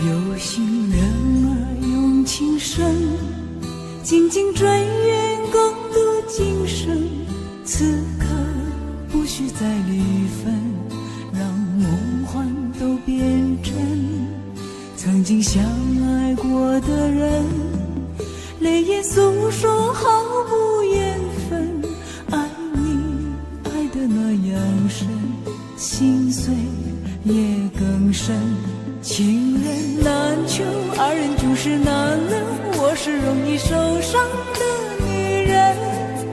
有心人儿用情深，紧紧追愿共度今生。此刻不需再离分，让梦幻都变真。曾经相爱过的人，泪眼诉说毫无缘分。爱你爱得那样深，心碎也更深。情人难求，二人总是难能。我是容易受伤的女人，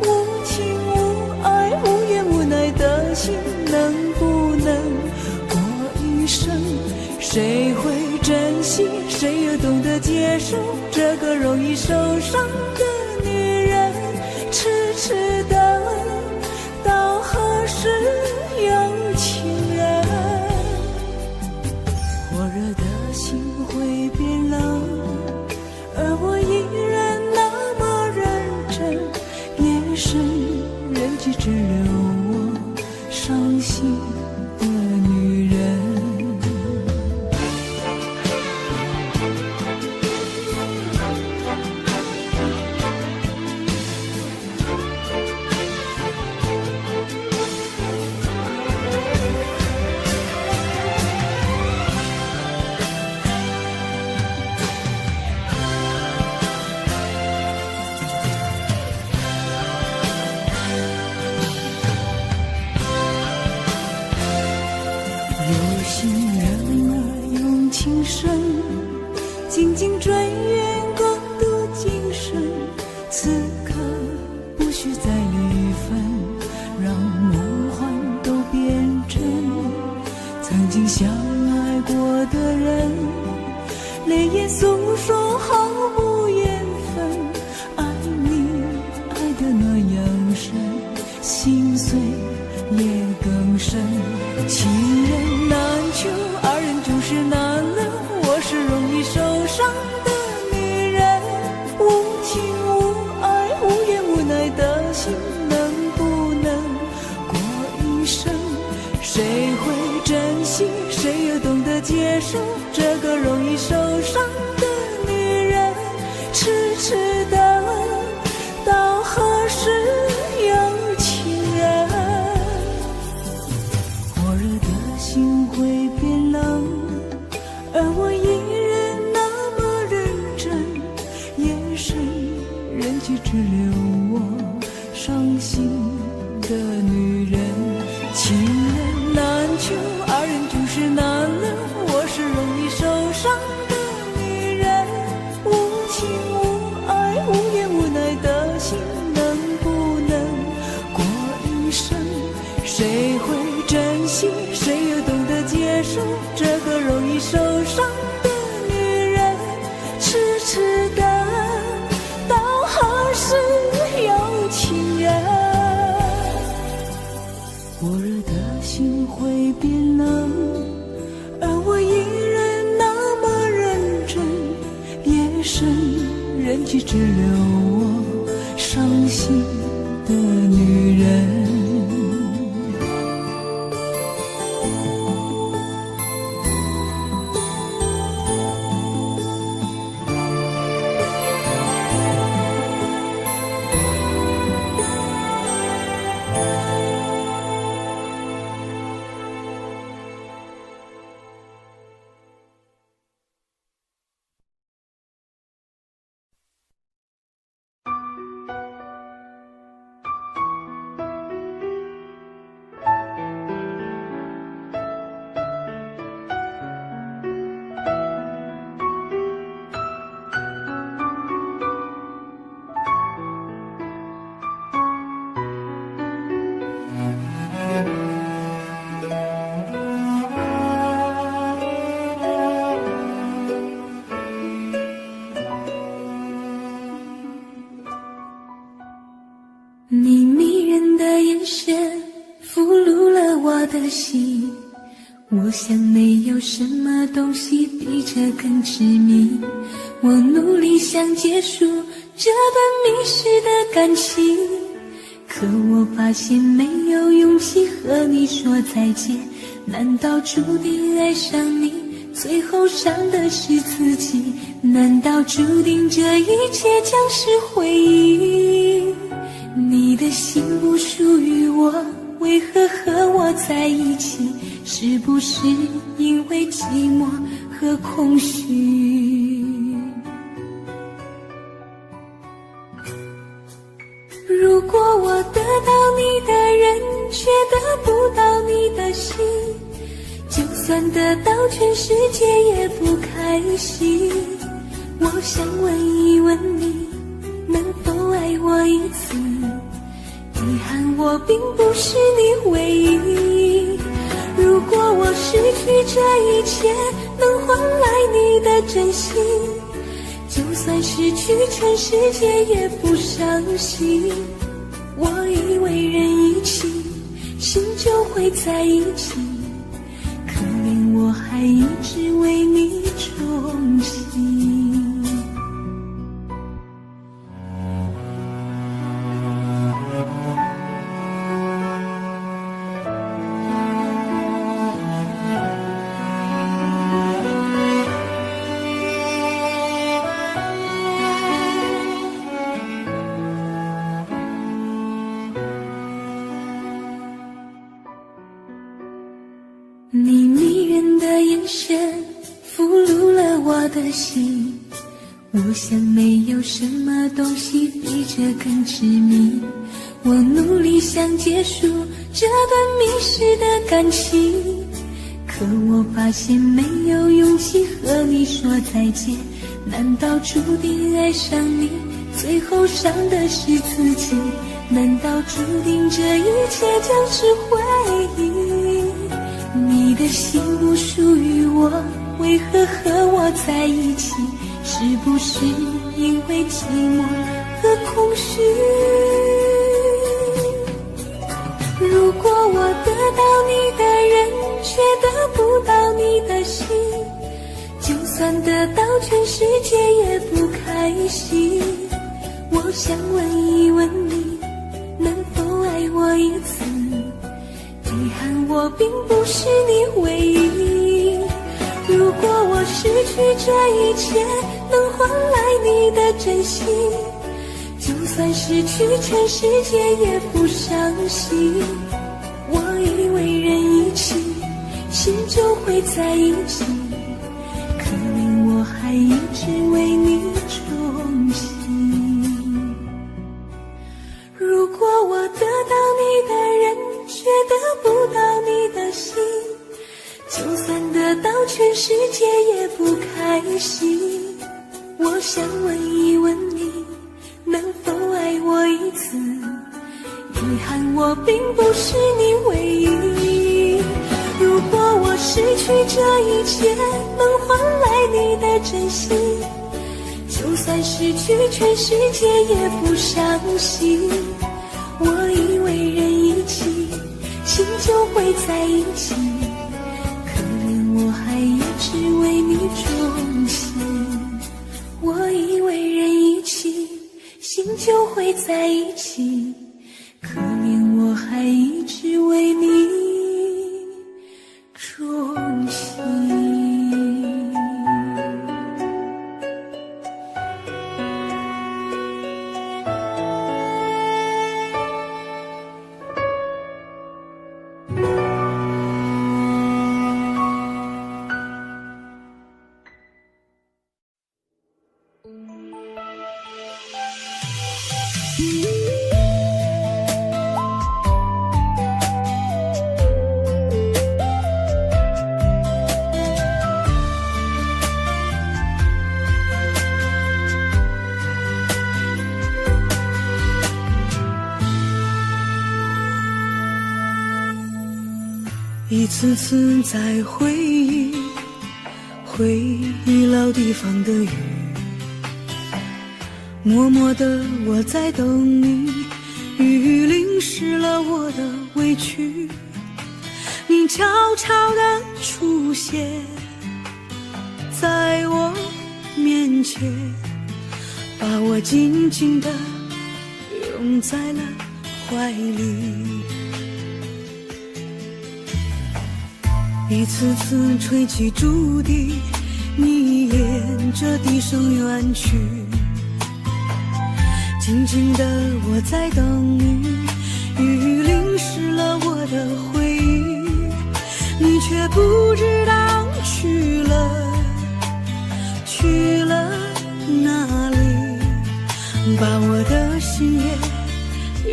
无情无爱无怨无奈的心，能不能过一生？谁会珍惜，谁又懂得接受这个容易受伤的女人？痴痴的到何时有情人？火热的心会变冷，而我依然那么认真。夜深人迹只留我伤心的女人。有心人儿用情深，紧紧追愿共度今生。此刻不需再离分，让梦幻都变真。曾经相爱过的人，泪眼诉说毫无缘分。爱你爱得那样深，心碎也更深。情人难求，二人总是难能。我是容易受伤的女人，无情无爱无怨无奈的心，能不能过一生？谁会珍惜，谁又懂得接受这个容易受伤的女人？痴痴的到何时有情人？火热的心会变冷，而我依然那么认真。夜深人迹只留我伤心的女人。情人难求，二人总是难能。我是容易受伤的女人，无情无爱无怨无奈的心，能不能过一生？谁会珍惜，谁又懂得接受这个容易受伤的女人？痴痴的到何时有情人？火热的心会变冷，而我依然那么认真。夜深人迹只留我伤心的女人。你迷人的眼神俘虏了我的心，我想没有什么东西比这更致命。我努力想结束这段迷失的感情，可我发现没有勇气和你说再见。难道注定爱上你最后伤的是自己。难道注定这一切将是回忆？你的心不属于我，为何和我在一起？是不是因为寂寞和空虚？如果我得到你的人，却得不到你的心，就算得到全世界也不开心。我想问一问你，能否爱我一次？遗憾我并不是你唯一。如果我失去这一切，能换来你的真心，就算失去全世界也不伤心。我以为人一起，心就会在一起，可怜我还一直为你钟情。你迷人的眼神俘虏了我的心，我想没有什么东西比这更致命。我努力想结束这段迷失的感情，可我发现没有勇气和你说再见。难道注定爱上你，最后伤的是自己？难道注定这一切将是回忆？你的心不属于我，为何和我在一起？是不是因为寂寞和空虚？如果我得到你的人，却得不到你的心，就算得到全世界也不开心。我想问一问你，能否爱我一次？遗憾我并不是你唯一。如果我失去这一切，能换来你的真心，就算失去全世界也不伤心。我以为人一起，心就会在一起，可怜我还一直为你钟情。如果我得到你的人，却得不到你的心，就算得到全世界也不开心。我想问一问你，能否爱我一次？遗憾我并不是你唯一。如果我失去这一切，能换来你的真心，就算失去全世界也不伤心。我以为人一起，心就会在一起，可怜我还一直为你钟情。我以为人一起，心就会在一起，可怜我还一直为你钟情。一次次在回忆老地方的雨，默默的我在等你，雨淋湿了我的委屈，你悄悄地出现在我面前，把我紧紧地拥在了怀里。一次次吹起竹笛，你沿着笛声远去。静静的我在等你，雨淋湿了我的回忆，你却不知道去了哪里，把我的心也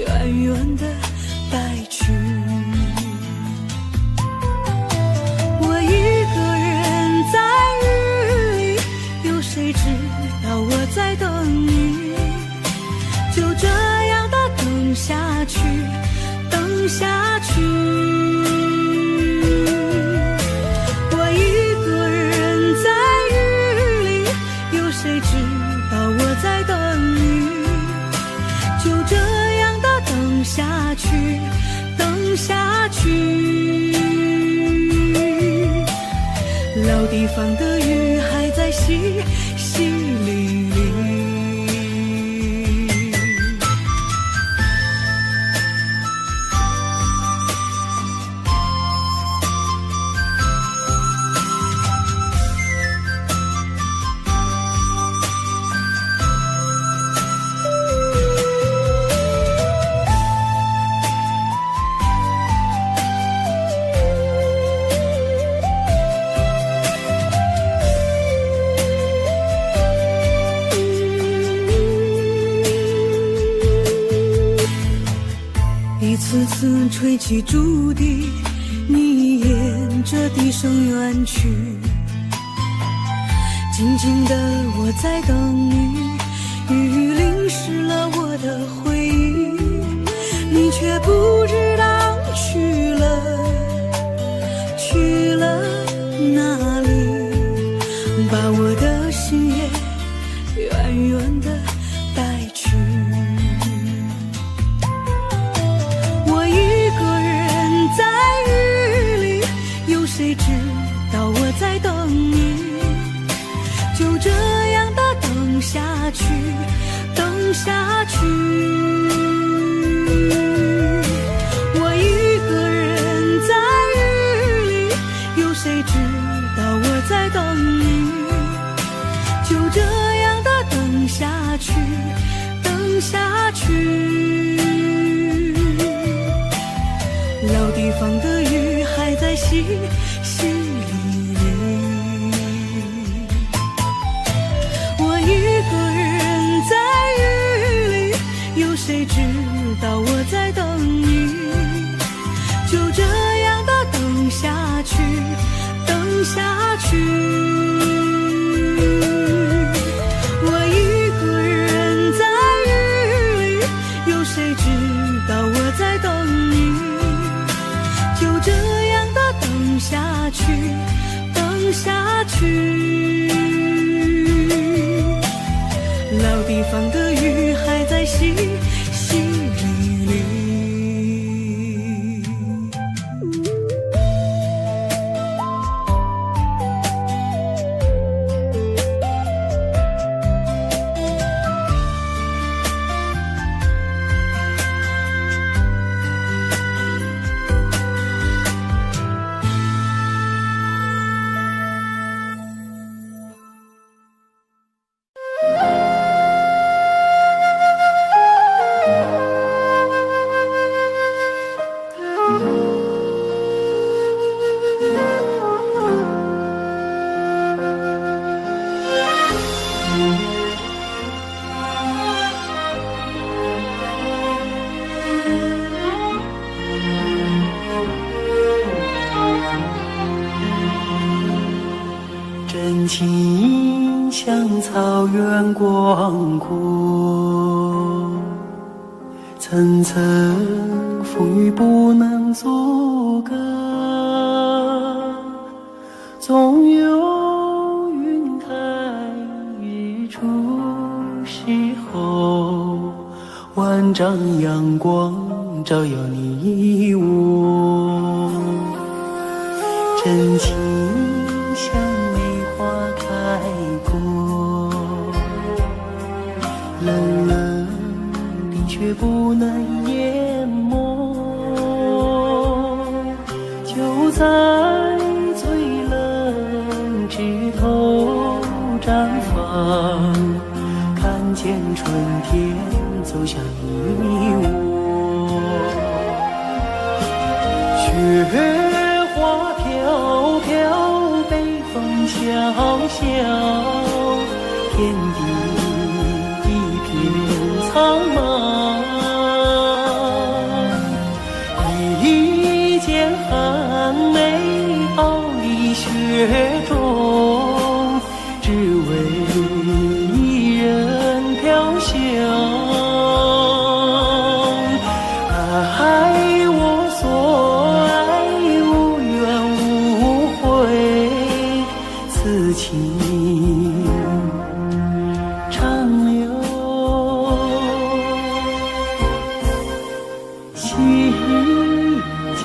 远远地带去。我一个人在雨里，有谁知道我在等你？就这样的等下去，等下去。我一个人在雨里，有谁知道我在等你？就这样的等下去，等下去。老地方的雨还在淅淅沥沥。一次次吹起竹笛，你沿着笛声远去。静静的我在等你，雨淋湿了我的回忆，你却不知道去了哪里，把我的心也远远地带去。谁知道我在等你？就这样的等下去，等下去。我一个人在雨里，有谁知道我在等你？就这样的等下去，等下去。老地方的雨还在淅淅沥沥，我一个人在雨里，有谁知道我在等你？就这样的等下去，等下去。我一个人在雨里，有谁知道我在等你？就这样的等下去，等下去。老地方的雨还在淅淅沥沥。真情像草原广阔，层层风雨不能阻隔，总有云开日出时候，万丈阳光照耀你我。真情像梅花开过，冷冷的却不能淹没，就在见春天走向你我。雪花飘飘，北风萧萧，天地一片苍茫。一剑寒梅傲立雪中，只为一人飘香。爱我所爱，无怨无悔，此情长留心间。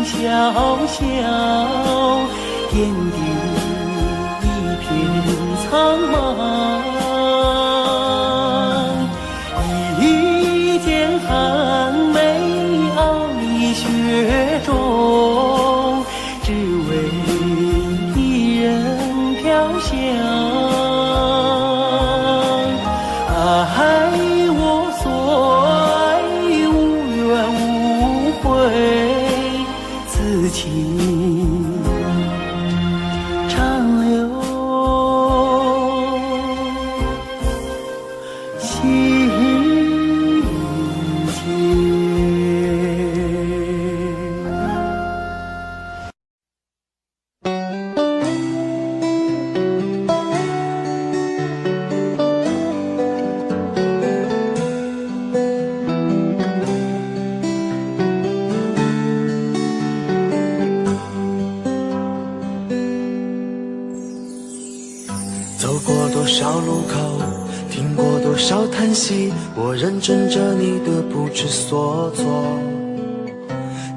小小天地一片苍茫，一剑寒梅傲立雪中，只为一人飘香。爱我所爱，无怨无悔，此情长留心间。走过多少路口，听过多少叹息，我认真着你的不知所措。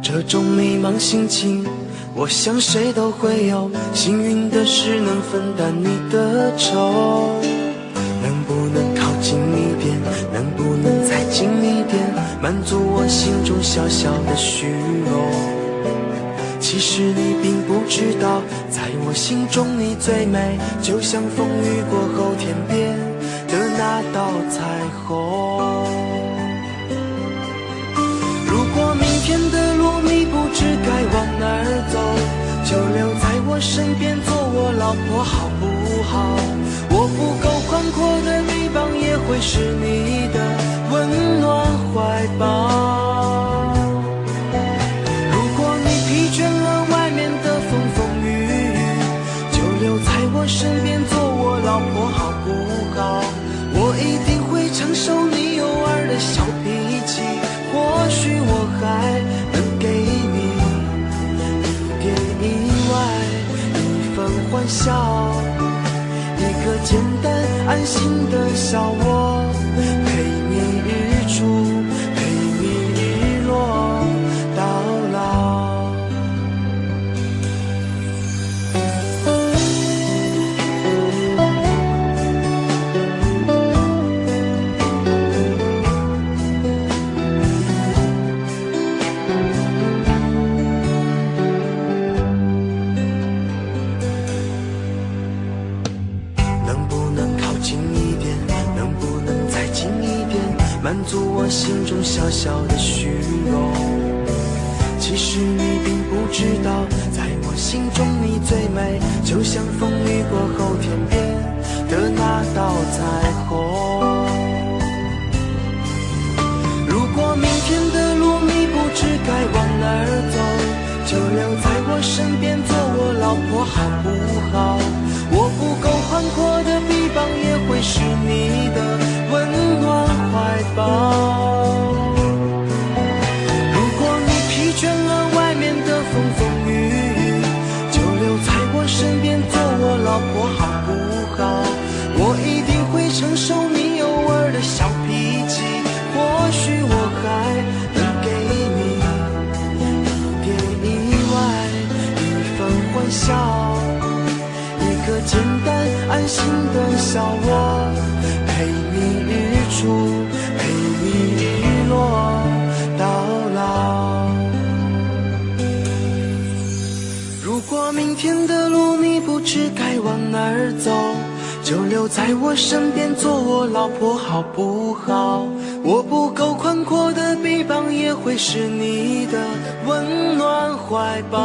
这种迷茫心情，我想谁都会有。幸运的是能分担你的愁，能不能靠近一点，能不能再近一点，满足我心中小小的虚荣。其实你并不知道，在我心中你最美，就像风雨过后天边的那道彩虹。如果明天的路你不知该往哪儿走，就留在我身边做我老婆好不好？我不够宽阔的臂膀也会是你的温暖怀抱。身边做我老婆好不好？我一定会承受你偶尔的小脾气，或许我还能给你一点意外，一份欢笑，一个简单安心的小窝，陪你日出，陪你日落到老。满足我心中小小的虚荣。其实你并不知道，在我心中你最美，就像风雨过后天边的那道彩虹。如果明天的路你不知该往哪儿走，就留在我身边做我老婆好不好？我不够宽阔的臂膀也会是你的温暖怀抱。如果你疲倦了外面的风风雨雨，就留在我身边做我笑我，陪你日出，陪你日落到老。如果明天的路你不知该往哪儿走，就留在我身边做我老婆好不好？我不够宽阔的臂膀也会是你的温暖怀抱。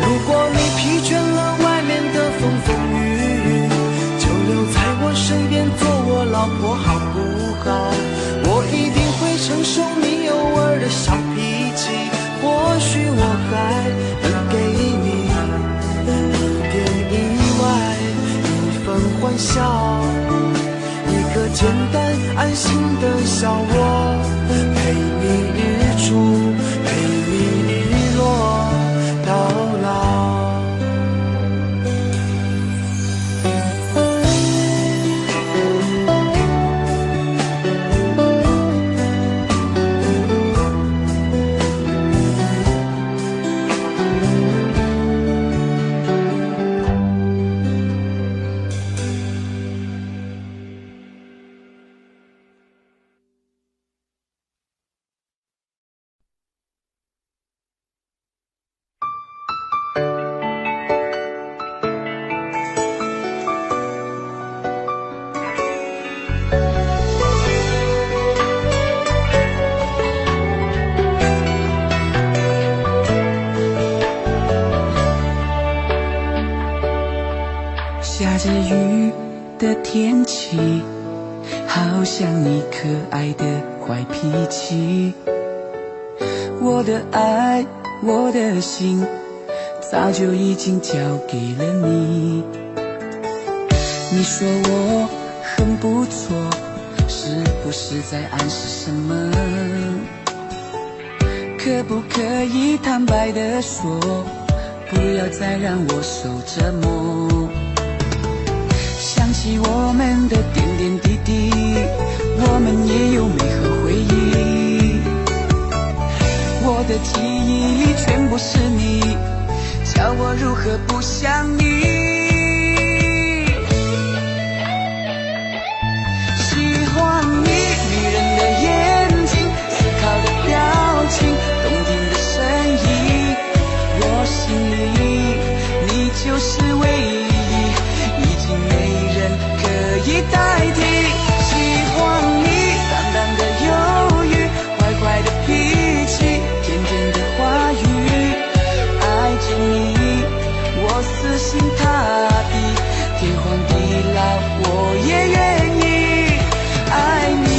如果你疲倦了外面的风风雨雨，就留在我身边做我老婆好不好？我一定会承受你偶尔的小脾气，或许我还能给你一点意外，一份欢笑，一个简单安心的小窝，陪你日出，陪你日落到老。下着雨的天气，好像你可爱的坏脾气。我的爱，我的心，早就已经交给了你。你说我很不错，是不是在暗示什么？可不可以坦白地说，不要再让我受折磨？想起我们的点点滴滴，我们也有美好回忆。我的记忆里全部是你，叫我如何不想你？喜欢你迷人的眼睛，思考的表情，动听的声音，我心里你就是唯一，已经没人可以代替。喜欢你淡淡的忧郁，坏坏的脾气，甜甜的话语，爱着你我死心塌地，天荒地老我也愿意爱你。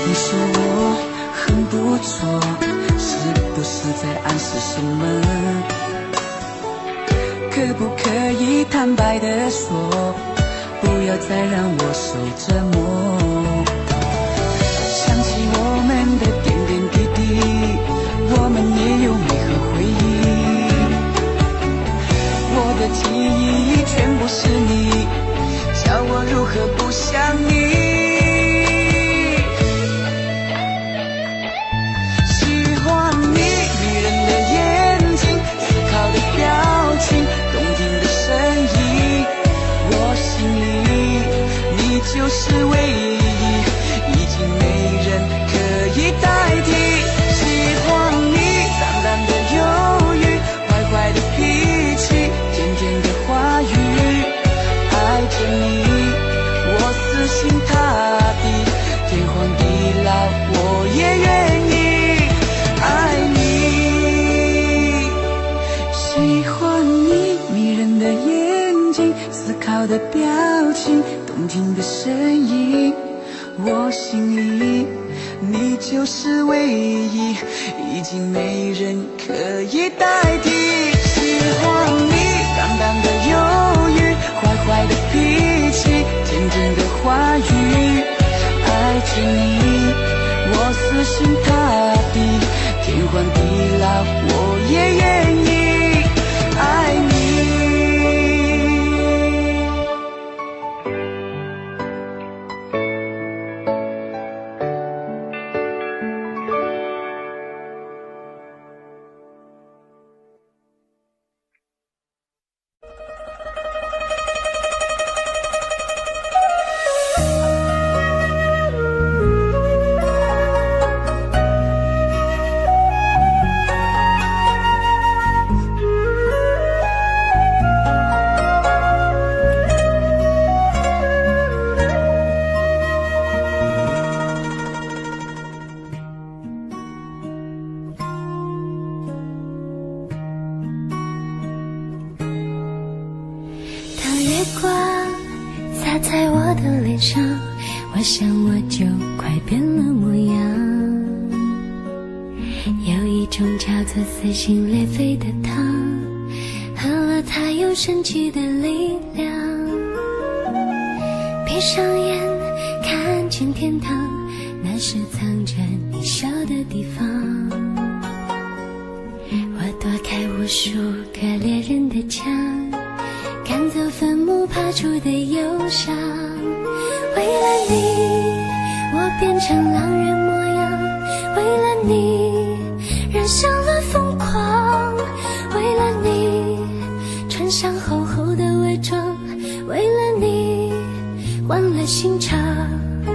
你说我很不错，是不是在暗示什么？可不可以坦白地说，不要再让我受折磨？想起我们的点点滴滴，我们也有美好回忆。我的记忆全部是你，叫我如何不想你？就是唯一，已经没人可以代替。喜欢你淡淡的忧郁，坏坏的脾气，甜甜的话语，爱着你我死心塌地，天荒地老我也愿意爱你。喜欢你迷人的眼睛，思考的表情，动听的声音，我心里你就是唯一，已经没人可以代替。喜欢你淡淡的忧郁，坏坏的脾气，甜甜的话语，爱着你我死心塌地，天荒地老我也愿意爱你。在我的脸上，我想我就快变了模样。有一种叫做撕心裂肺的糖，喝了它有神奇的力量。闭上眼看见天堂，那是藏着你笑的地方。我躲开无数个猎人的枪，赶走坟墓爬出的忧伤。为了你我变成狼人模样，为了你染上了疯狂，为了你穿上厚厚的伪装，为了你换了心肠。我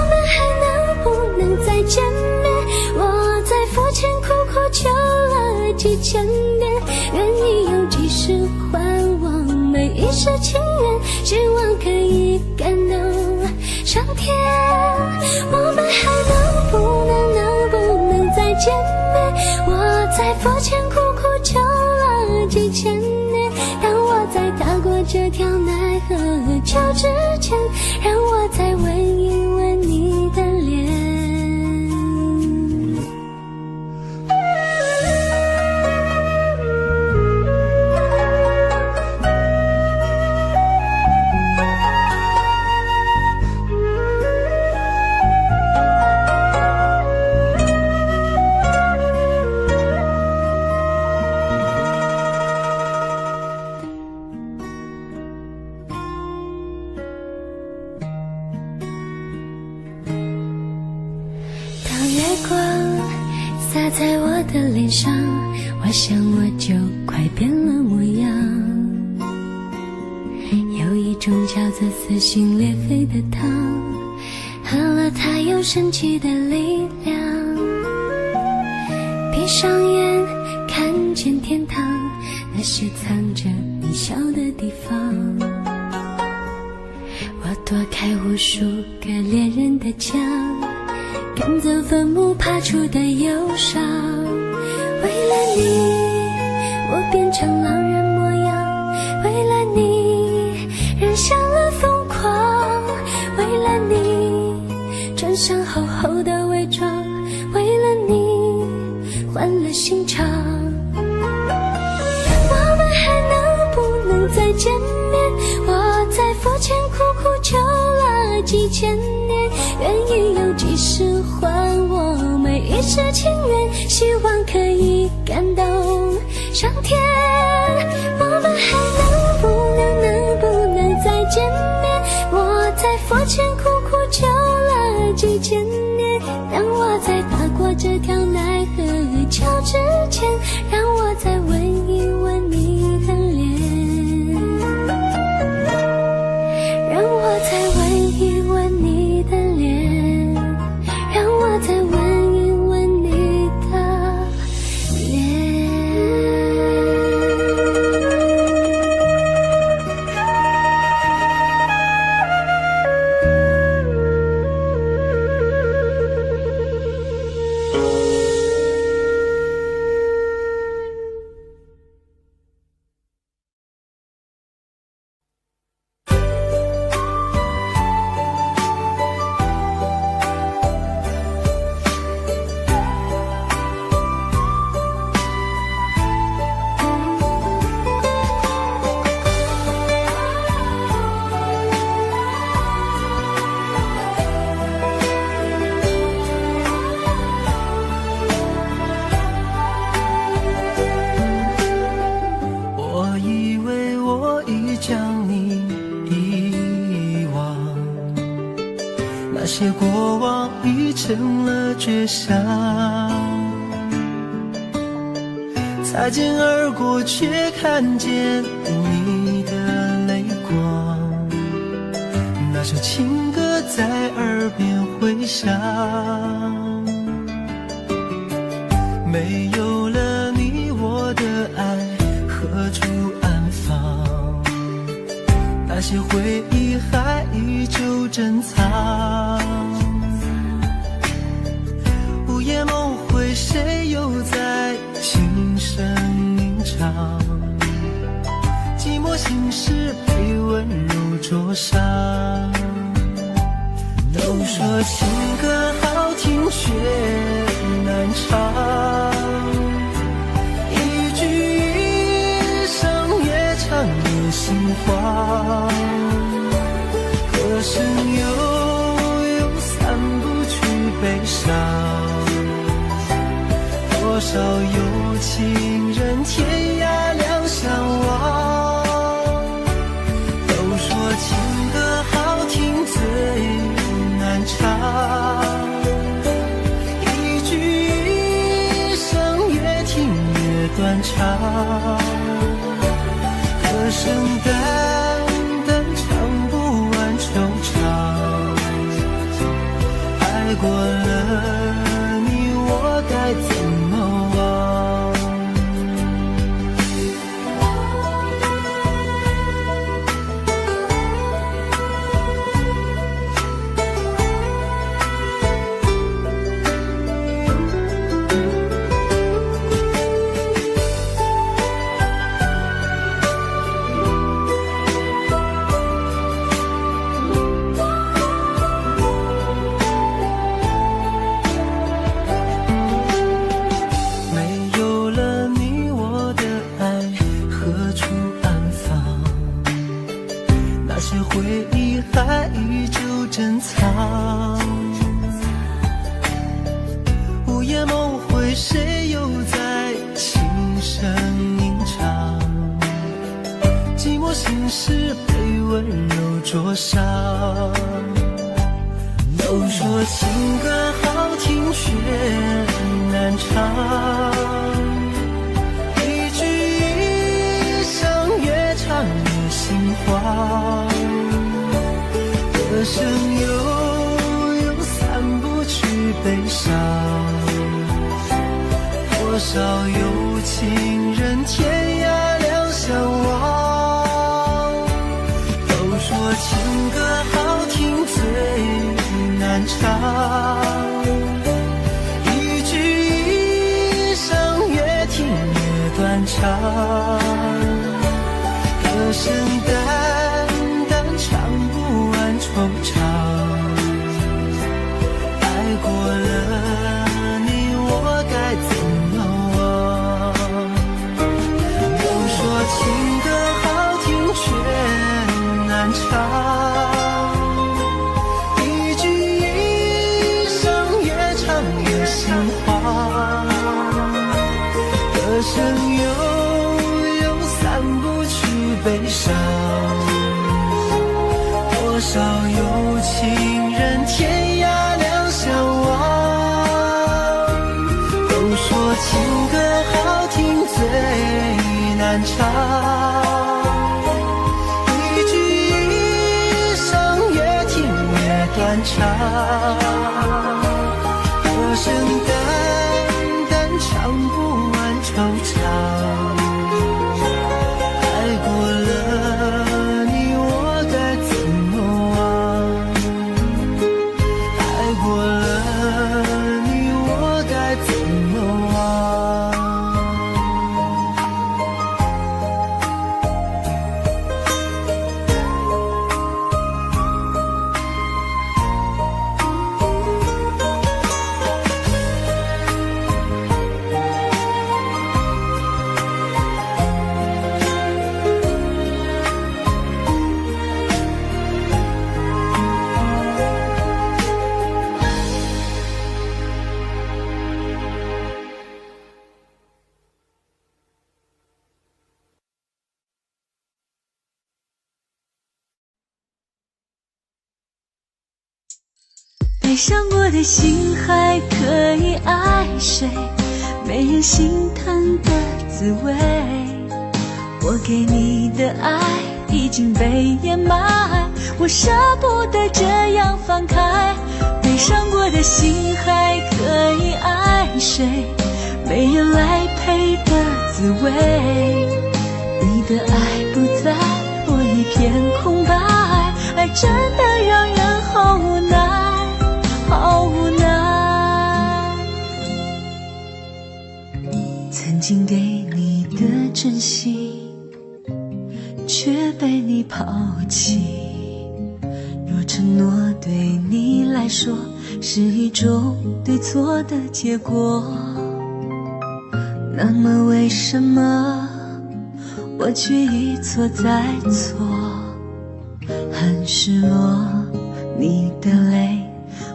们还能不能再见面？我在佛前苦苦求了几千遍，愿意用几世还我每一世情缘，希望可以感动上天。我们还能不能再见面？我在佛前苦苦求了几千年，当我在踏过这条奈何桥之前，让我再吻一吻你的脸。洒在我的脸上，我想我就快变了模样。有一种叫做撕心裂肺的糖，喝了它有神奇的力量。闭上眼看见天堂，那是藏着你笑的地方。我躲开无数个猎人的枪，赶走坟墓爬出的忧伤。为了你我变成狼人模样，为了你染上了疯狂，为了你穿上厚厚的伪装，为了你换了心肠。我们还能不能再见面？我在佛前苦苦求了几千年，愿意用几世还我每一世情缘，希望可以感动上天。我们还能不能再见面？我在佛前苦苦求了几千年，当我在踏过这条奈何桥之前，让我再吻一吻你的脸，让我再吻一吻你的脸，让我再吻一吻你的脸。你遗忘，那些过往已成了绝响，擦肩而过却看见你的泪光，那首情歌在耳边回响，没有了你我的爱何处安放，那些回忆还依旧珍藏，午夜梦回谁又在轻声吟唱，寂寞心事被温柔灼伤，都说情歌好听却难唱，一句一声越唱越心慌，歌声悠散不去悲伤，多少有情人天涯两相望，都说情歌好听最难唱，一句一声越听越断肠，歌声淡淡唱不完惆怅，爱过了你我该怎么忘，没有了你我的爱何处安放，那些回忆还依旧珍藏，午夜梦回谁又在轻声吟唱，寂寞心事被温柔灼伤，都说情歌好听却难唱，一句一声越唱越心慌，歌声悠散不去悲伤，多少有情人天涯两相望，都说情歌好听最难唱，一句一声越听越断肠，歌声淡淡唱不完惆怅，爱过了你我该怎么忘，都说情歌好听却难唱，一句一声越唱越心慌，歌声悠散不去悲伤，多少有情人天涯两相望，都说情歌好听最难唱，一句一声越听越断肠，歌声淡淡唱不完惆怅，爱过了你我该怎么忘，爱过了你我该怎么忘。悲伤过的心还可以爱谁？没人心疼的滋味，我给你的爱已经被掩埋，我舍不得这样放开。悲伤过的心还可以爱谁？没人来陪的滋味，你的爱不在，我一片空白，爱真的让人好无奈，好无奈。曾经给你的真心，却被你抛弃。若承诺对你来说是一种对错的结果，那么为什么我却一错再错？很失落，你的泪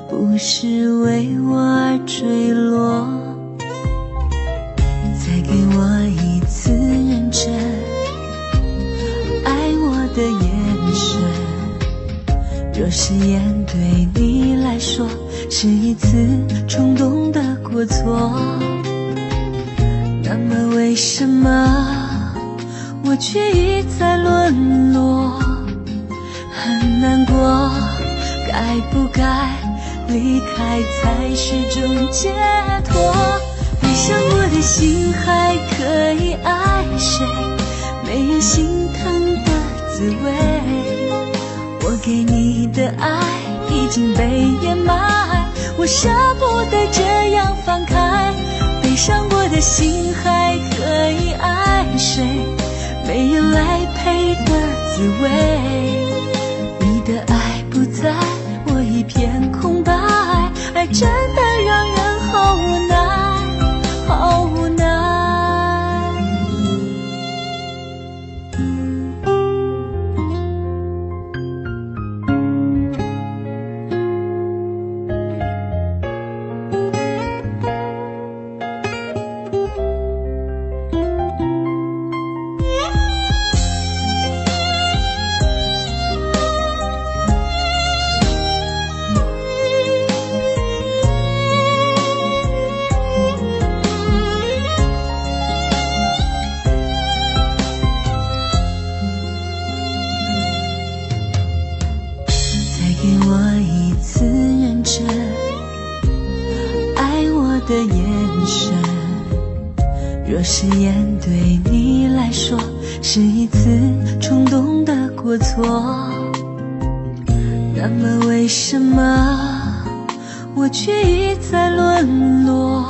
不是为我而坠落。再给我一次认真爱我的眼神，若誓言对你来说是一次冲动的过错，那么为什么我却一再沦落？很难过，该不该离开才是种解脱？悲伤过的心还可以爱谁？没人心疼的滋味，我给你的爱已经被掩埋，我舍不得这样放开。悲伤过的心还可以爱谁？没人来陪的滋味，你的爱不在，我一片空白，爱真的让人好无奈，好无奈。给我一次认真爱我的眼神，若誓言对你来说是一次冲动的过错，那么为什么我却一再沦落？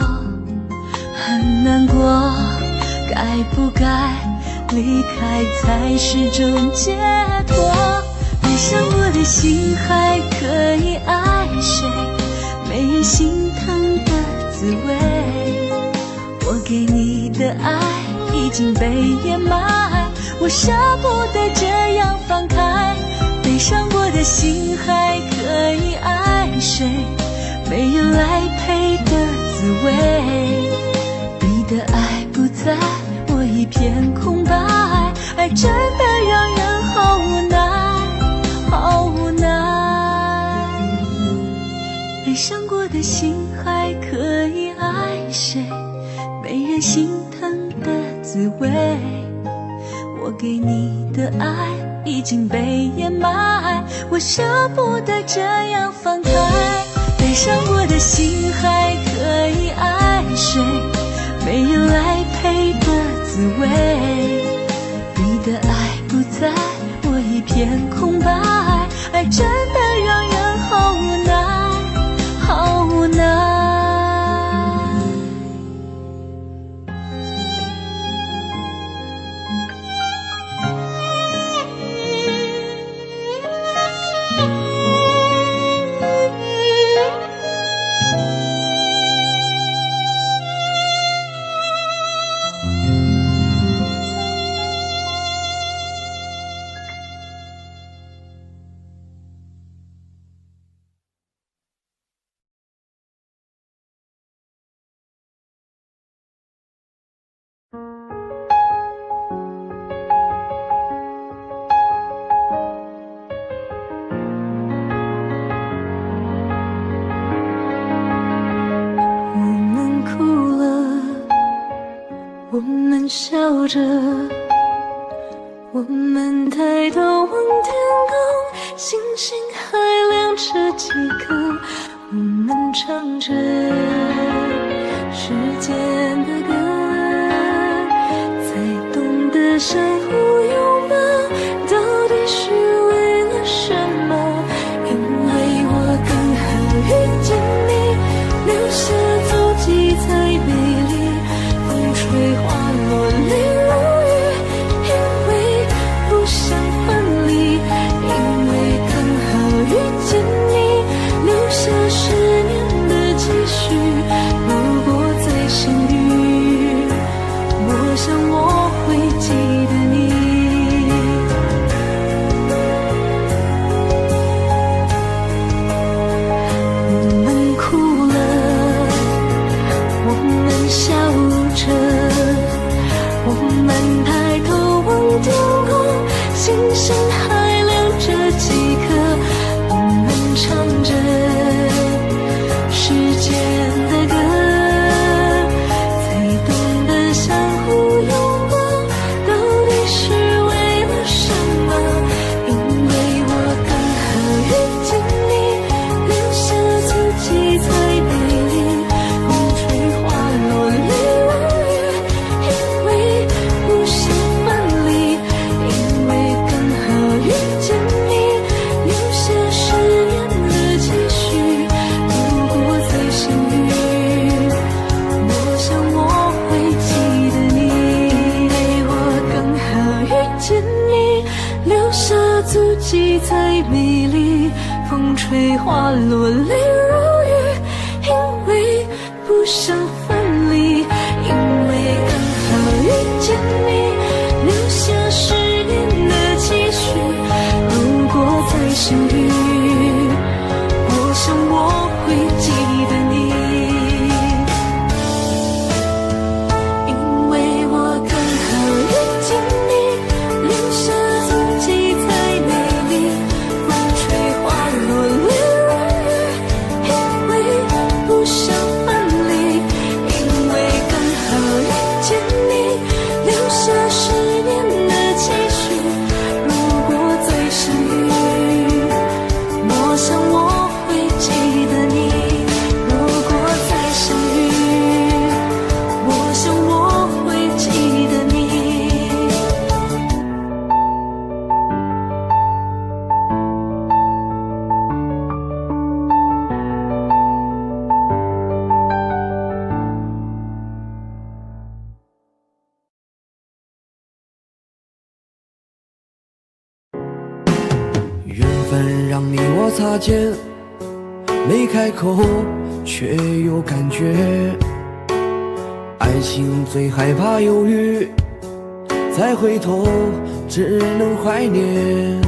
很难过，该不该离开才是种解脱？悲伤过的心还可以爱谁？没人心疼的滋味，我给你的爱已经被掩埋，我舍不得这样放开。悲伤过的心还可以爱谁？没人来陪的滋味，你的爱不在，我一片空白，爱真的让人好无奈，好无奈。悲伤过的心还可以爱谁？没人心疼的滋味，我给你的爱已经被掩埋，我舍不得这样放开。悲伤过的心还可以爱谁？没人来陪的滋味，你的爱不在，我一片空白，爱真的让人好无奈，好无奈。笑着，我们抬头望天空，星星还亮着几颗，我们唱着时间的歌，才懂得相互拥抱到底是为了什么，因为我刚好遇见你，留下足迹才美丽，风吹花落泪如雨，因为不想分离，因为刚好遇见你，留下10年的期许，如果再相遇，我想我会记得你。我们哭了，我们笑着，我们抬头望天空，星星还亮着几颗，我们唱着时间的歌，才懂得相互拥抱到底是为了什么，因为我刚好遇见你，留下足迹才美丽，风吹花落泪如雨，因为不想分离，因为刚好遇见你，留下10年的期许，如果再相遇，我想我会记得你，我刚好遇见你，留下足迹才美丽，风吹花落泪如雨，因为不想分离，因为刚好遇见你，留下10年的期许，如果再相遇，我想我会记得你，因为我刚好遇见你，留下足迹才美丽，风吹花落泪如雨，因为不想分离，因为刚好遇见你，留下10年的期许，如果再相遇，我想我会记得你，如果再相遇，我想我会记得你。缘分让你我擦肩，没开口却有感觉。爱情最害怕犹豫，再回头只能怀念。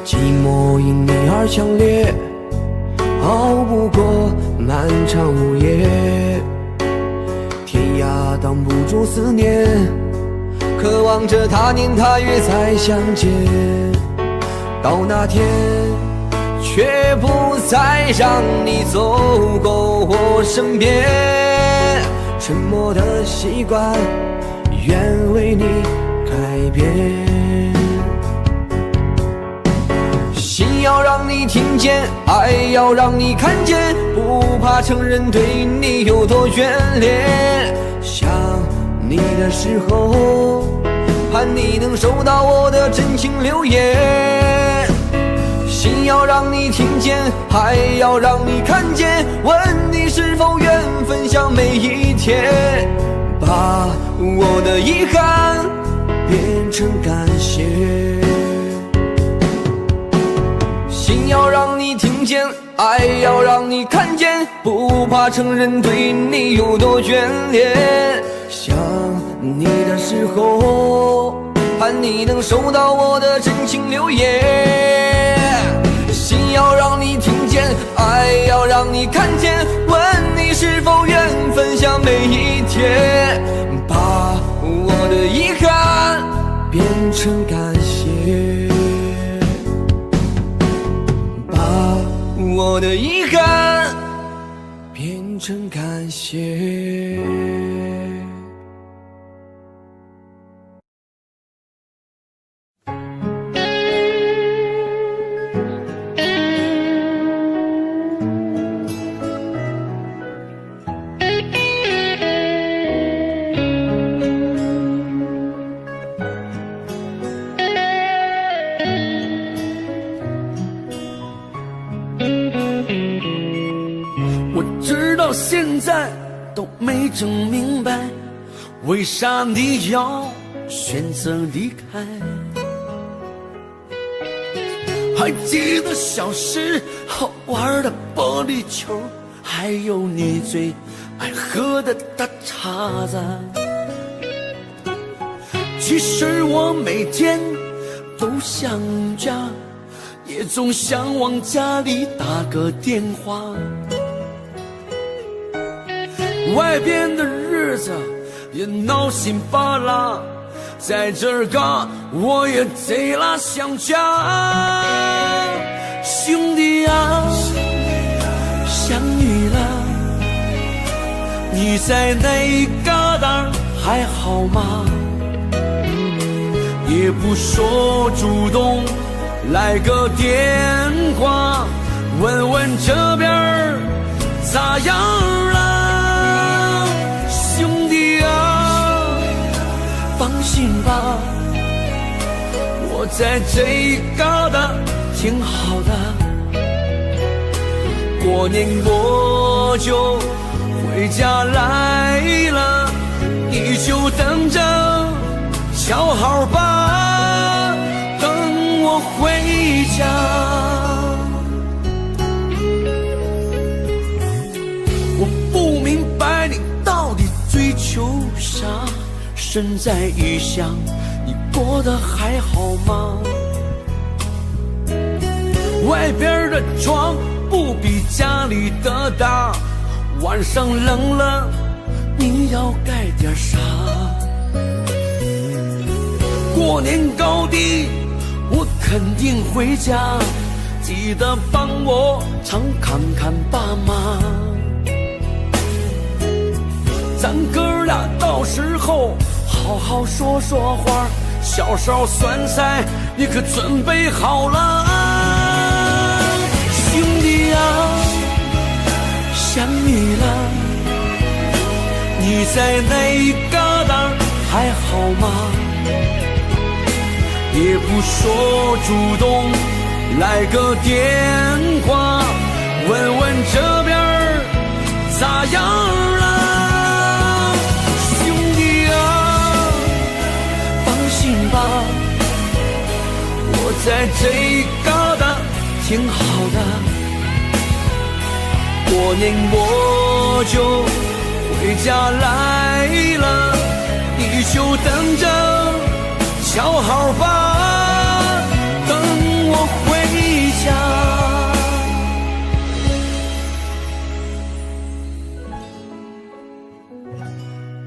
寂寞因你而强烈，熬不过漫长午夜。天涯挡不住思念，渴望着他年他月再相见。到那天，却不再让你走过我身边。沉默的习惯，愿为你改变。心要让你听见，爱要让你看见，不怕承认对你有多眷恋。想你的时候，盼你能收到我的真情留言。心要让你听见，还要让你看见，问你是否愿分享每一天，把我的遗憾变成感谢。心要让你听见，爱要让你看见，不怕承认对你有多眷恋。想你的时候，盼你能收到我的真情留言。心要让你听见，爱要让你看见，问你是否愿分享每一天，把我的遗憾变成感谢，把我的遗憾变成感谢。到现在都没整明白，为啥你要选择离开。还记得小时候玩的玻璃球，还有你最爱喝的大碴子。其实我每天都想家，也总想往家里打个电话。外边的日子也闹心巴拉，在这儿嘎我也贼拉想家。兄弟啊，相遇了，你在那旮瘩还好吗？也不说主动来个电话，问问这边咋样了。兄弟啊，放心吧，我在这旮瘩挺好的。过年我就回家来了，你就等着瞧好吧，等我回家。我不明白你到底追求啥，身在异乡，你过得还好吗？外边的床不比家里的大，晚上冷了你要盖点啥？过年高低我肯定回家，记得帮我常看看爸妈。咱哥俩到时候好好说说话，小烧酸菜你可准备好了？兄弟啊，相遇了，你在那旮瘩还好吗？也不说主动来个电话，问问这边咋样了？兄弟啊，放心吧，我在这旮瘩挺好的。过年我就回家来了，你就等着瞧好吧，等我回家。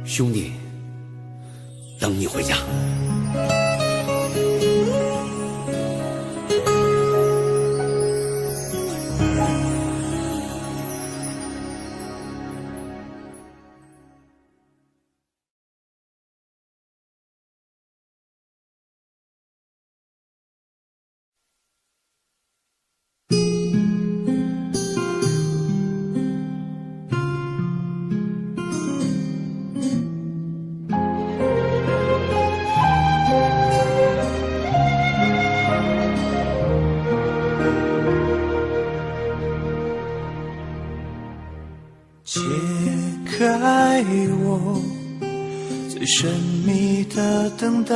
兄弟，等你回家。解开我最神秘的等待，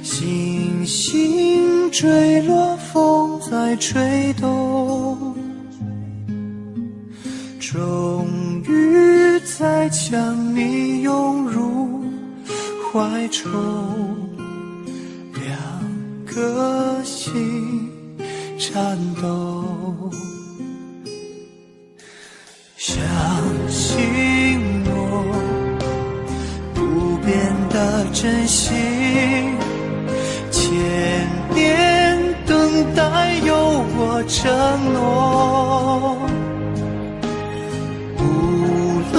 星星坠落，风在吹动，终于再将你拥入怀中，两颗心颤抖。相信我不变的真心，千年等待有我承诺。无论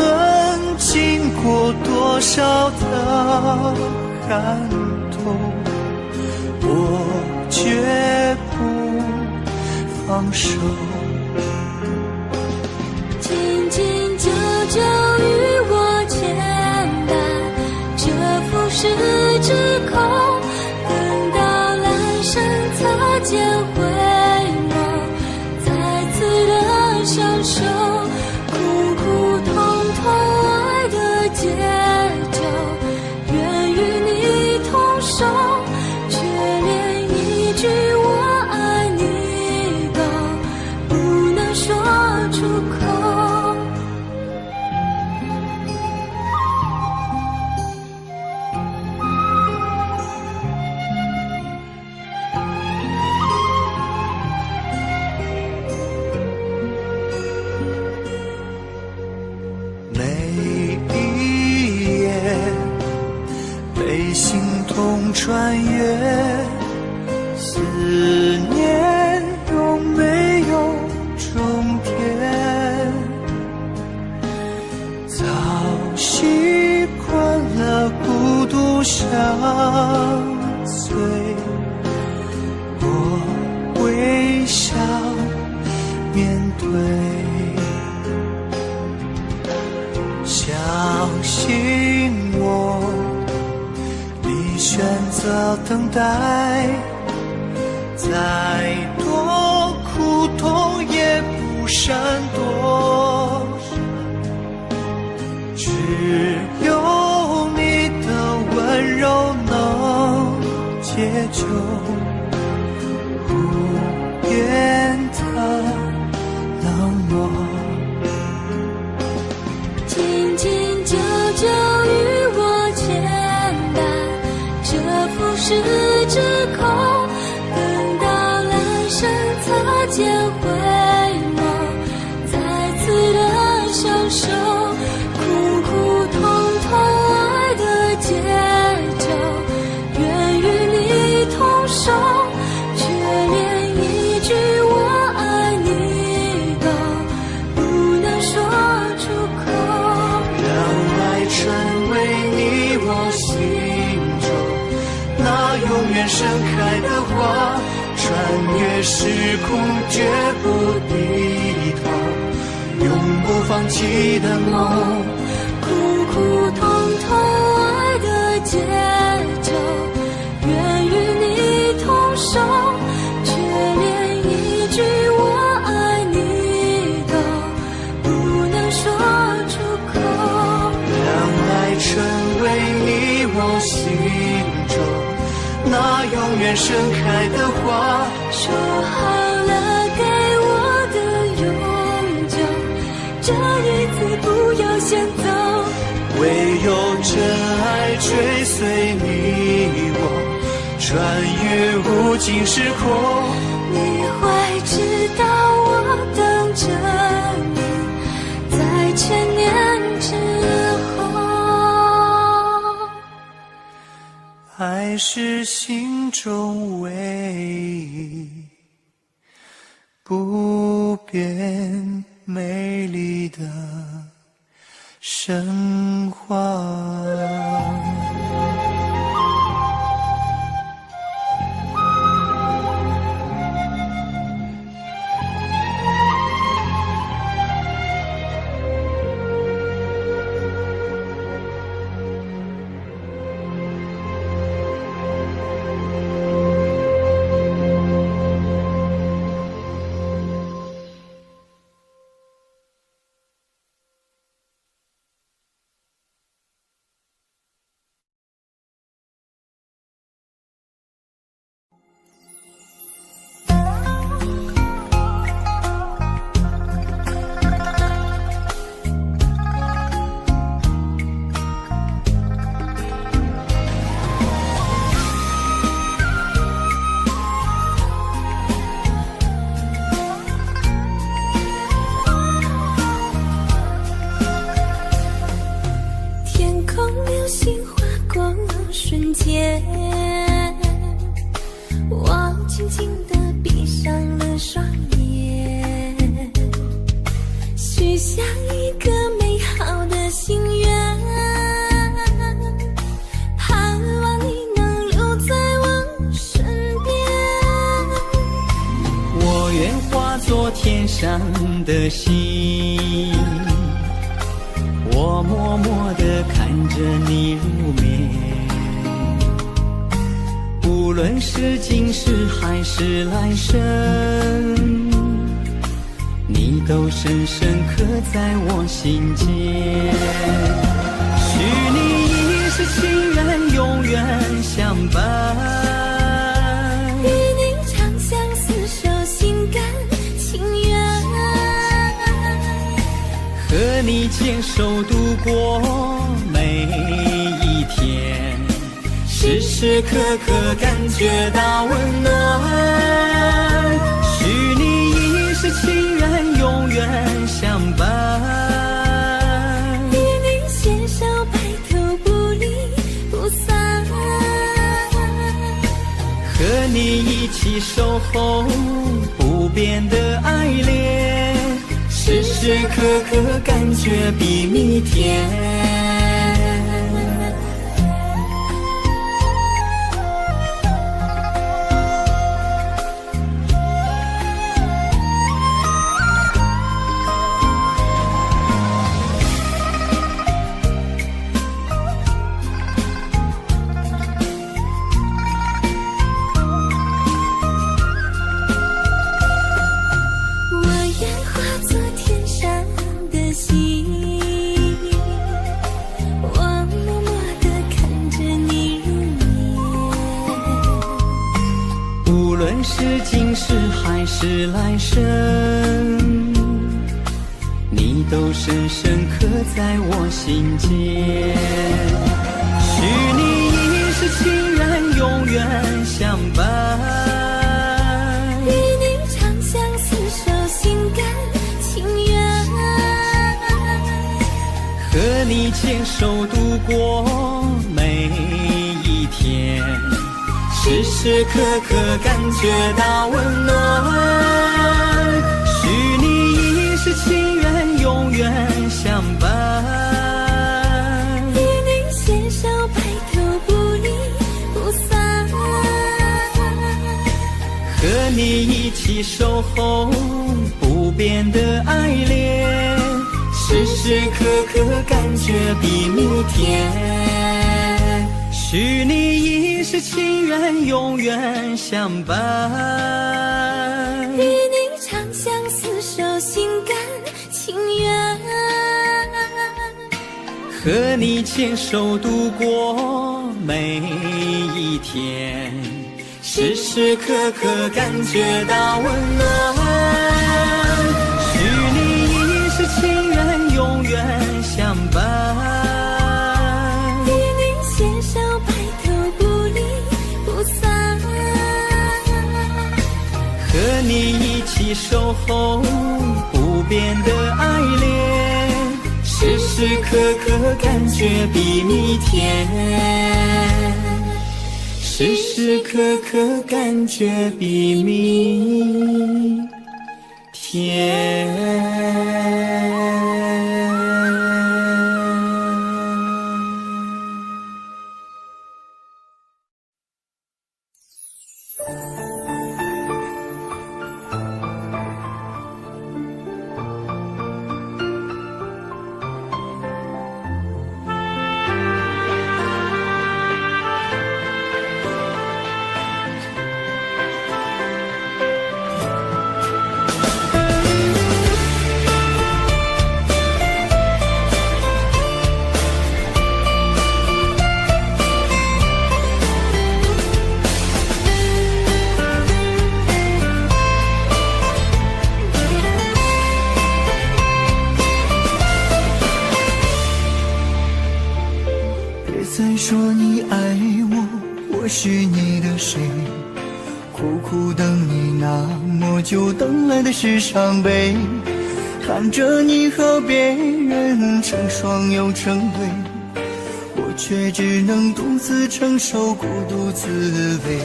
经过多少的寒冬，我绝不放手。紧紧久久与我牵绊，这浮世之空，等到来生擦肩回眸，再次的相守。穿越，思念有没有终点？早习惯了孤独相随，我微笑面对，相信我，你选择等待，再多苦痛也不闪躲，只有你的温柔能解救无言的冷漠。紧紧久久与我牵绊，这浮世之空，等到来生擦肩回眸，再次的相守，苦苦痛痛爱的节奏，愿与你同守，却连一句我爱你都不能说出口。让爱成为你我心中那永远盛开的花，穿越时空绝不低头，永不放弃的梦。苦苦痛痛爱的节奏，愿与你同守，却连一句我爱你都不能说出口。让爱成为你我心中那永远盛开的花，说好了给我的永久，这一次不要先走。唯有真爱追随你我，穿越无尽时空。你会知道我等着你，在千年之后。爱是心中唯一不变美丽的神话。瞬间，我轻轻地闭上了双眼，许下一个美好的心愿，盼望你能留在我身边。我愿化作天上的星，我默默地看着你入眠，无论是今世还是来生，你都深深刻在我心间。许你一世情缘，永远相伴，与你长相厮守，心甘情愿，和你牵手度过每一天，时时刻刻感觉到温暖。许你一世情缘，永远相伴，与你携手白头不离不散。你一起守候不变的爱恋，时时刻刻感觉比蜜甜。是今世还是来生，你都深深刻在我心间。许你一世情缘，永远相伴，与你长相厮守，心甘情愿，和你牵手度过每一天，时时刻刻感觉到温暖，许你一世情缘，永远相伴，与你牵手白头不离不散，和你一起守候不变的爱恋，时时刻刻感觉比蜜甜，许你一世情缘，永远相伴，与你长相厮守，心甘情愿，和你牵手度过每一天，时时刻刻感觉到温暖，许你一世情缘，永远相伴，和你一起守候不变的爱恋，时时刻刻感觉比蜜甜，时时刻刻感觉比蜜甜。再说你爱我，我是你的谁？苦苦等你那么久，等来的是伤悲。看着你和别人成双又成对，我却只能独自承受孤独滋味。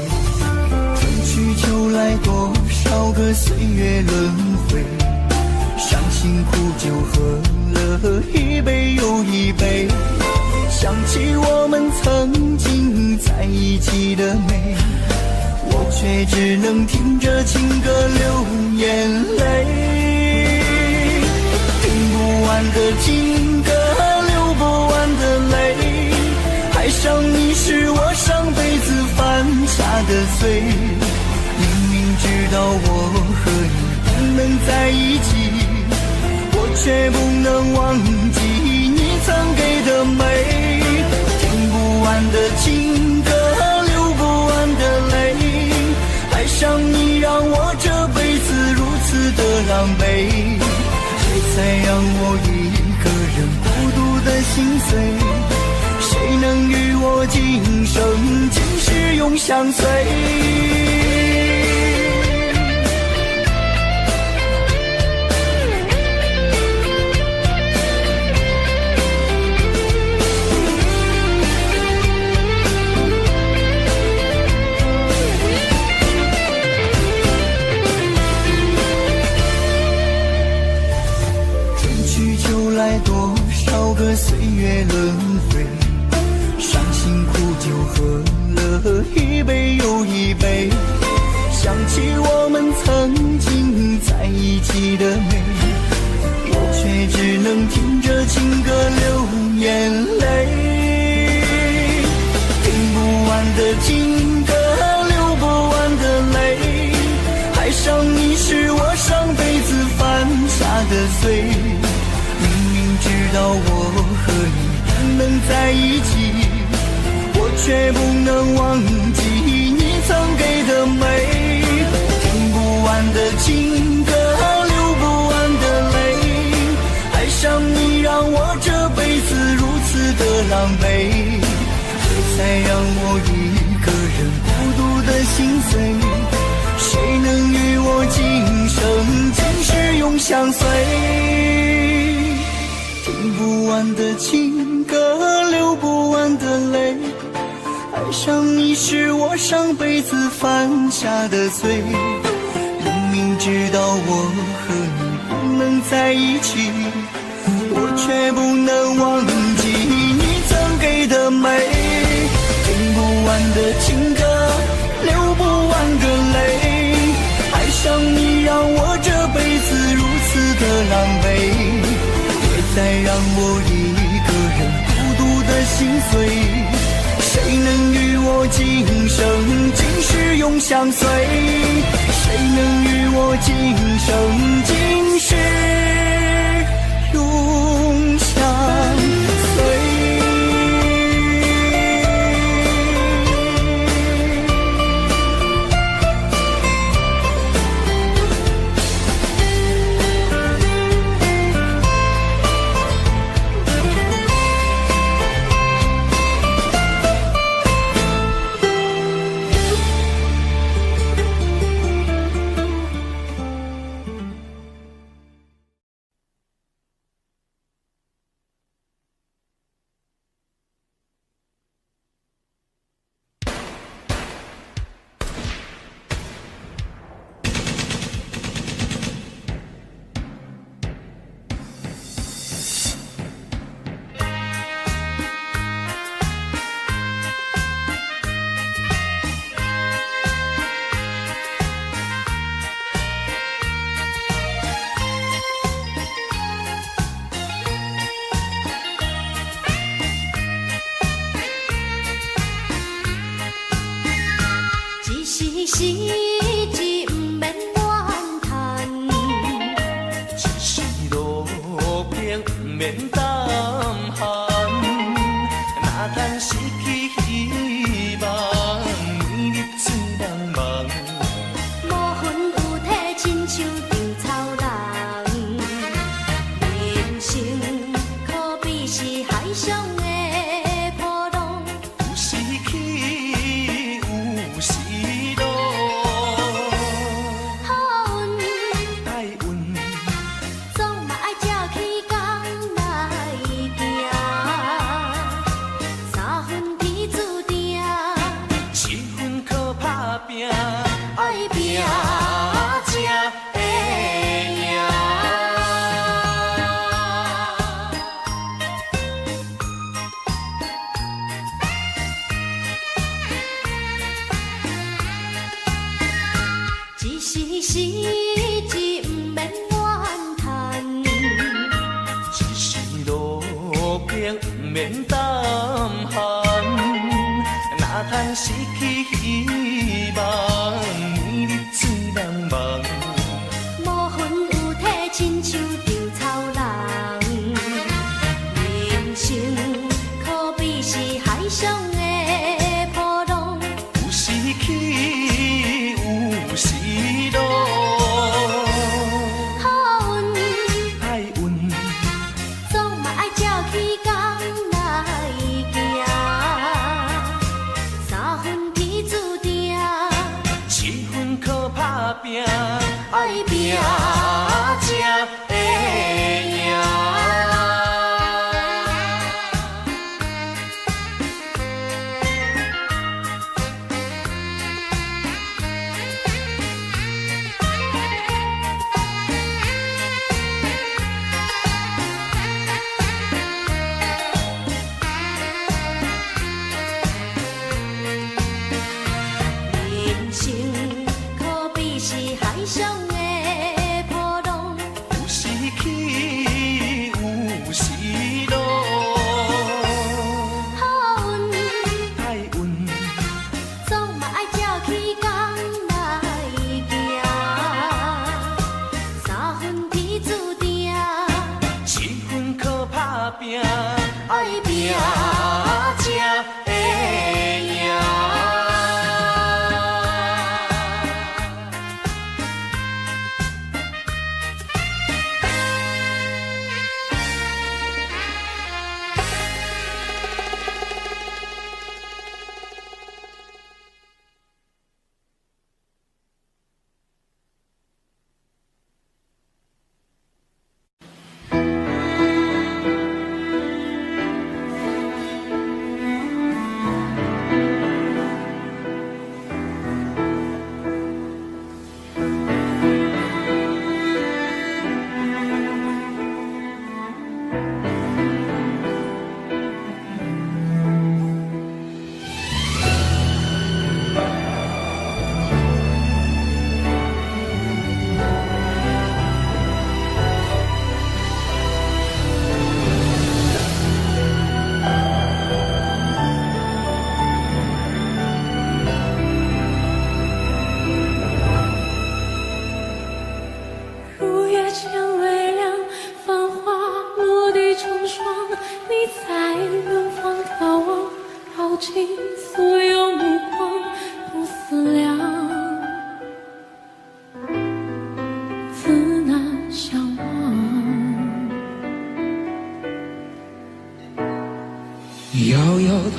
春去秋来，多少个岁月轮回，伤心苦酒喝了一杯又一杯，想起我们曾经在一起的美，我却只能听着情歌流眼泪。听不完的情歌，流不完的泪，爱上你是我上辈子犯下的罪。明明知道我和你不能在一起，我却不能忘记你曾给的美。听不完的情歌，流不完的泪，爱上你让我这辈子如此的狼狈，还在让我一个人孤独的心碎。谁能与我今生今世永相随？的碎。明明知道我和你不能在一起，我却不能忘记你曾给的美。听不完的情歌，流不完的泪，爱上你让我这辈子如此的狼狈，别再让我一个人孤独的心碎。谁能与我今生今世永相随？听不完的情歌，流不完的泪，爱上你是我上辈子犯下的罪。明明知道我和你不能在一起，我却不能忘记你曾给的美。听不完的情歌，流不完的泪，爱上你让我这辈子如此的狼狈，别再让我一个人孤独的心碎。谁能与我今生今世永相随？谁能与我今生今世永相随？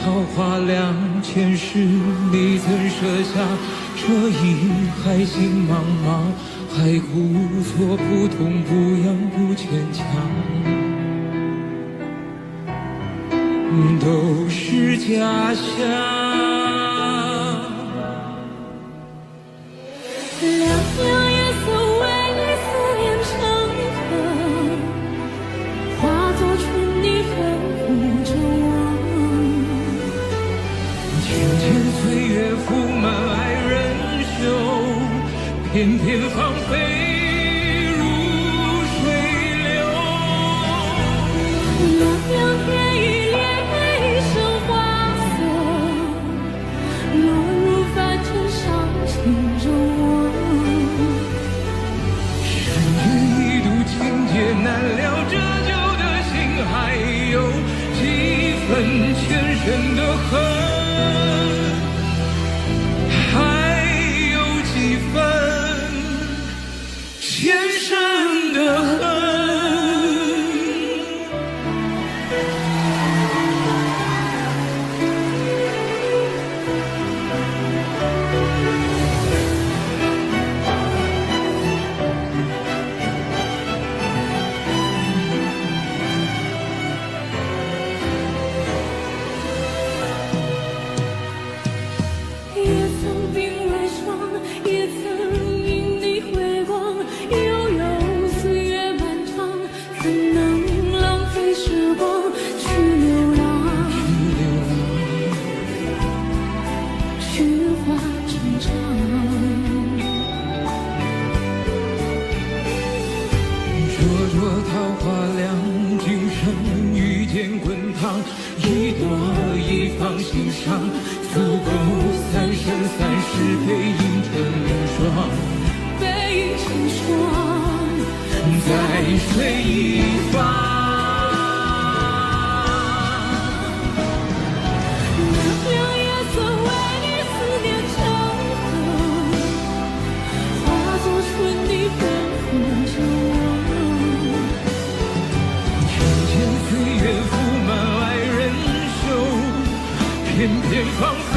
桃花两千世，你曾设下这一海心茫茫，还故作不痛不痒不牵强，都是假象。两条夜色为你思念成河，化作春泥呵护着我。浅浅岁月铺满爱人袖，片片芳菲如水流。凉凉天一帘一生花色，落入凡尘伤情着我。情节难了，这旧的心还有几分前生的恨，还有几分前生的恨。一朵一放心上，足够三生三世背影成双，背影成双，在水一方。两夜色为你思念成河，化作春泥呵护着我。浅岁月铺满爱人袖，片片芳菲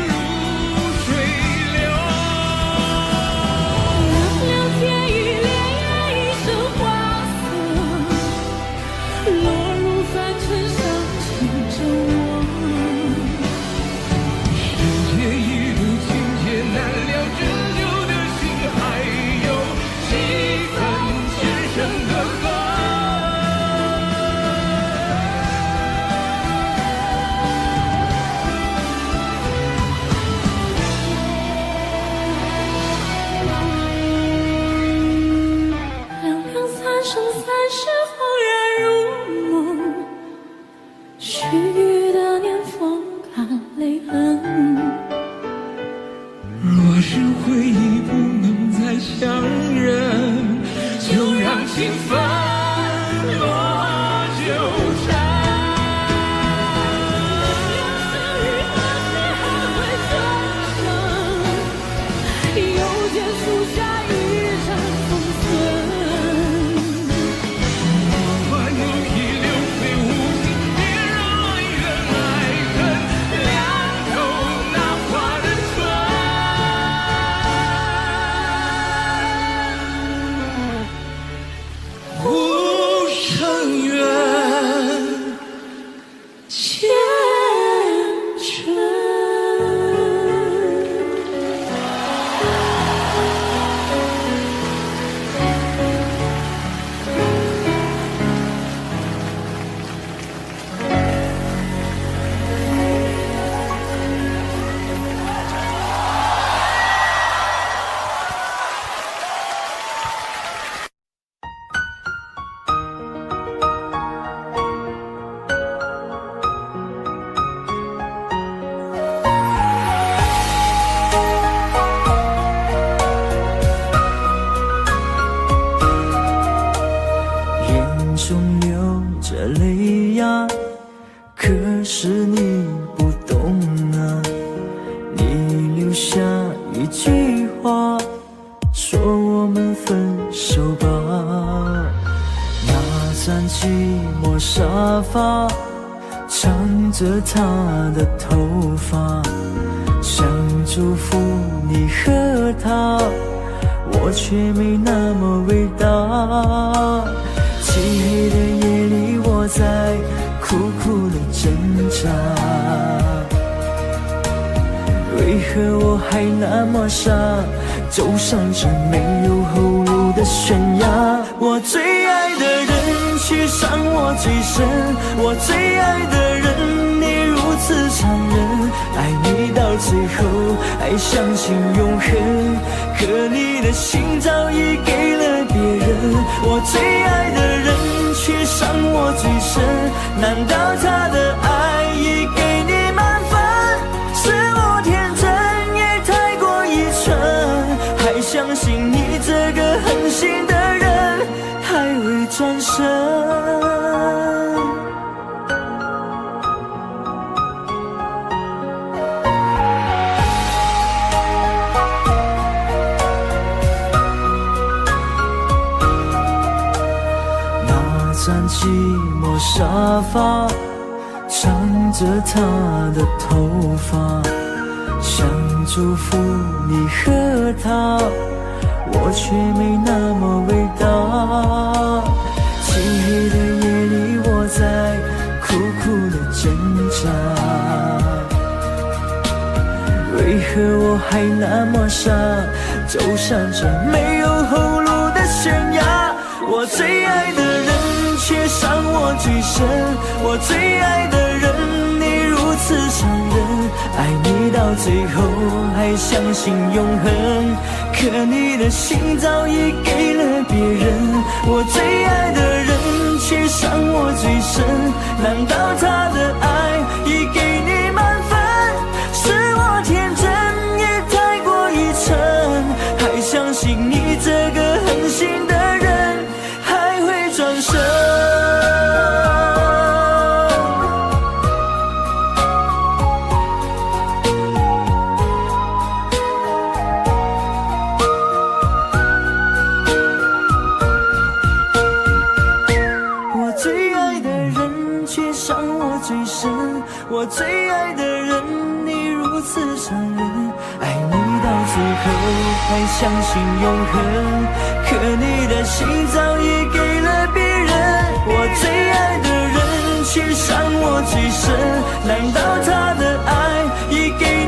如水流。凉凉天一帘一生花色，落入凡尘伤情着我。世界一路情节难了，这旧的心还有几分前生的恨。若是回忆不能再相认，就让情分落纠缠。相遇何时还会重生？又见树下一阵风声。莫管有意流费无情，别让恩怨爱恨两头那花的春。无声缘前尘。眼中流着泪呀，可是你不懂啊。你留下一句话，说我们分手吧。那张寂寞沙发，唱着她的头发，想祝福你和他，我却没那么伟大。漆黑的夜里，我在苦苦的挣扎，为何我还那么傻，走上这没有后路的悬崖？我最爱的人却伤我最深，我最爱的人你如此残忍，爱你到最后还相信永恒，可你的心早已给了别人。我最爱的人却伤我最深，难道他的爱已给你满分？是我天真也太过愚蠢，还相信你这个狠心的人还会转身。站寂寞沙发，唱着她的头发，想祝福你和他，我却没那么伟大。漆黑的夜里，我在苦苦的挣扎，为何我还那么傻，走上这没有后路的悬崖？我最爱的人却伤我最深，我最爱的人你如此残忍，爱你到最后还相信永恒，可你的心早已给了别人。我最爱的人却伤我最深，难道他的爱已给你满分？是我天真也太过愚蠢，还相信你这个狠心的人还会转身。我最爱的人却伤我最深，我最爱的人你如此残忍，爱你到最后还相信永恒，可你的心早已给了别人。我最爱的人却伤我最深，难道他的爱已给